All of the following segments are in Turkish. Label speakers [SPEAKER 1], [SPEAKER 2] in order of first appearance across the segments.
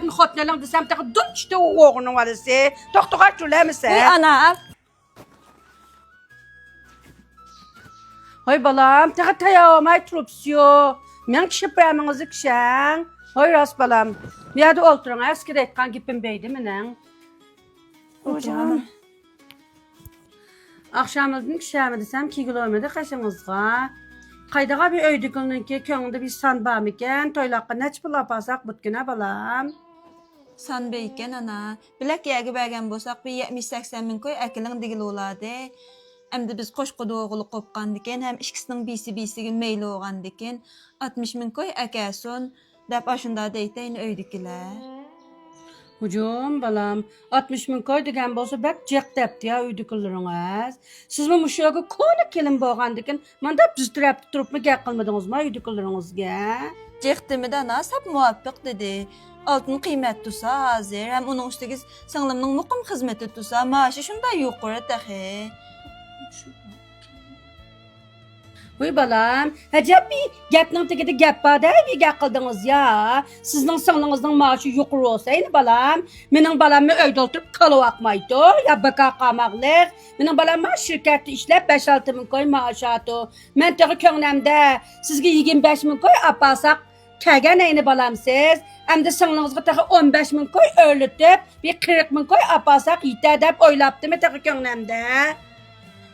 [SPEAKER 1] yadın hotnelan desem tağı dunçtu oğunun varısı. Doktora çülemese.
[SPEAKER 2] Uy ana.
[SPEAKER 1] Hoy balam, tağı tayağımay trupsiyo. Men kişipämiňizi kişäň. Hoy ras balam. Ýa-da olturyň, äskir etgan gipim beýdi menen.
[SPEAKER 2] Hocam.
[SPEAKER 1] Akşamyzdyn kişämi desem 2 kilometr kaşyňyzga. Qaydaga bir öýdükünki köňünde bir san barmyken, toýlakka neç pul apasak butguna balam.
[SPEAKER 2] San beyken ana. Bilek ýäge bergen bolsak bir 70-80 min koy äkiliň digil bolady. Emdi biz koşgudy oğuly kopgandyken hem ikisiniň bisi gün meýli bolgandyken 60 min koy äkäson dep aşynda deýteň öýdükler.
[SPEAKER 1] Hujum balam, 60 min koy degen bolsa bäk jek depdi ýa öýdüküleriňiz. Siz bu muşaga kola kelin bolgandyken, manda biz tarapda turupmy gäk kylmadyňyzmy öýdüküleriňizge?
[SPEAKER 2] Jekdimi de ana sap muwaffiq dedi. Altın kıymet tutsa hazır hem onun üstüge sığlımның muqim hizmeti tutsa maaşı şunda ýokary tähe.
[SPEAKER 1] Uy balam, hajap bir gapning tegide gap barda bir gap qildiňiz ya. Sizning singlinizning maaşy ýokary bolsa, ýa balam, meniň balammy öýde oturup kalyp akmaýdy, ýa baka qamaklyk. Meniň balam şirketde işläp 5-6 min koy maaş aldy. Men teňi köňlemde sizge 25 min koy apasak, kägen näini balam siz? Emde singlinizge teňi 15 min koy öýletip, bir 40 min koy apasak ýeter dep oýlapdymy teňi köňlemde.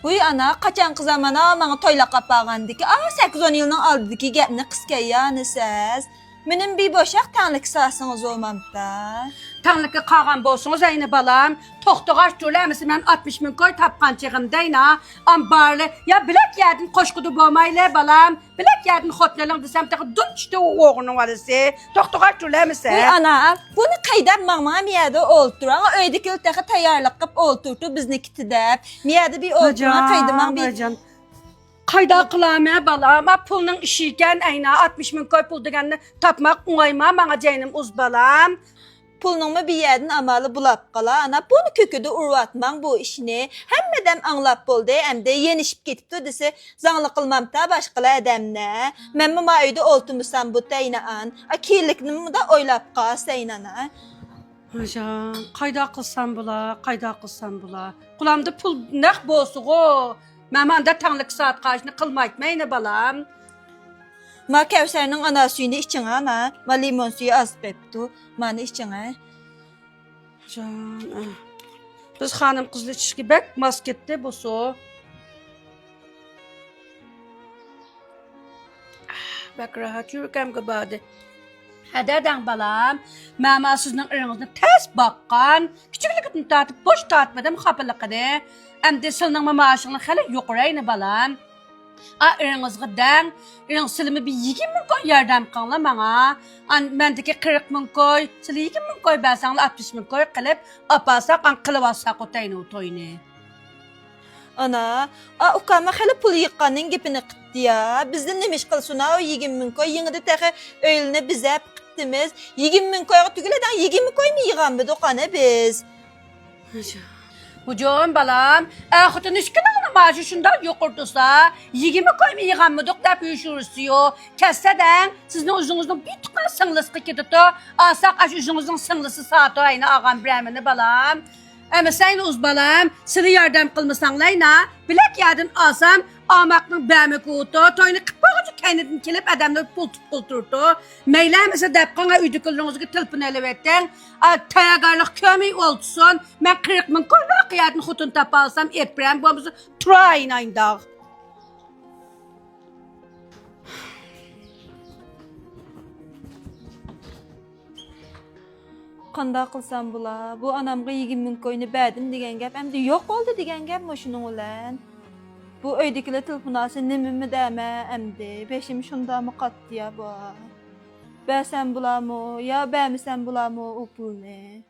[SPEAKER 2] Uy ana, qaçanqy zamana maňa toýla qapagandyky, 8-10 ýylyň aldyky gepni qysgaýany siz. Menin bir boşaq taňlyk sasyňyz bolmamda.
[SPEAKER 1] Taňlyky qagan bolsuňyz aýny balam, toxtogaş tölemisi men 60 min koy tapgan çygymdaýna, ambarly ya bilek ýerdin koşgudy bolmaýly balam, bilek ýerdin hotnelyň desem tağı dunçtu oğunyň barysy, toxtogaş tölemisi.
[SPEAKER 2] Uy ana, bunu qaýdap maňa miýade olturaň, öýdeki tağı taýýarlyk qyp olturdy bizni kitidep. Miýade bir olturaň qaýdymaň bir
[SPEAKER 1] Qayda qılamä balam, pulnyň işi eken aýna 60 min koy pul degenni tapmak uňaýma maňa jenim uz balam.
[SPEAKER 2] Pulnuňmy bir ýerden amaly bulap gala, ana bunu köküde urwatmaň bu işini. Hemmedem aňlap boldy, emde ýenişip getipdi dese, zaňly kılmamda başgalar edemne. Men bu maýda oltumysam bu täýne an, kirliknimi da oýlap gasaýyn ana.
[SPEAKER 1] Ajan, qayda qılsam bula, qayda qılsam bula. Qulamda pul näq bolsugo. Məmanda taňlyk saat qaşyny qılmaýtmaýny balam.
[SPEAKER 2] Ma Käwserniň ana suýuny içiň ana, ma limon suýy az bepdi. Many içiň ha.
[SPEAKER 1] Jan. Biz hanım qızly içki bek masketde bosu. Bek rahat ýürgem gibady. Häderden balam, mäma sizning ýerinizni täs bakkan, kiçikligini tatyp boş tatmadym hapalykyny. Emde silniň maaşyny hali ýokaryny balam. Ýerinizge däň, ýeriň silimi bir 20 min koy ýardam kılma maňa. Mendeki 40 min koy, sili 20 min koy bersäň 60 min koy kılıp apasak an kılıp alsak otaýny toýny.
[SPEAKER 2] Ana, ukama hali pul ýykanyň gepini qıtdy ya. Bizden nemiş kılsuna o 20 min koy, ýeňide tähe öýüne bizep qıtdymiz. 20 min koyga tügüleden 20 koy mi ýyganby dokana biz?
[SPEAKER 1] Hujum balam, ahutun işkinin maaşı şundan yokurdusa, 20 koy mu yığanmadık da büyüşürüsüyor. Keseden, sizin uzunuzun bir tıkan sınlısı gididi, asak aş uzunuzun sınlısı saati ayına ağam bremini balam. Ama sen uz balam, sili yardım kılmasanlayna, bilek yadın asam, amakның bäme kutu, toyny qıpağıcı kendini kelip adamlar pul turdu. Meylemese depqana üydükülüňizge tilpin elebetden, tayagarlyk kömey olsun, men 40 min koyla qiyadın hutun tapalsam, eprem bomuzu turayin ayndağ.
[SPEAKER 2] Qanda qılsam bula, bu anamga 20 min koyny bädim degen gep, emdi ýok boldy degen gep moşunyň bilen. Bu öýdekile telefonnasy nemimi däme emdi, peşim şundamy qatdy ya bu. Bäsem bulamy, ya bämisem bulamy o pulny.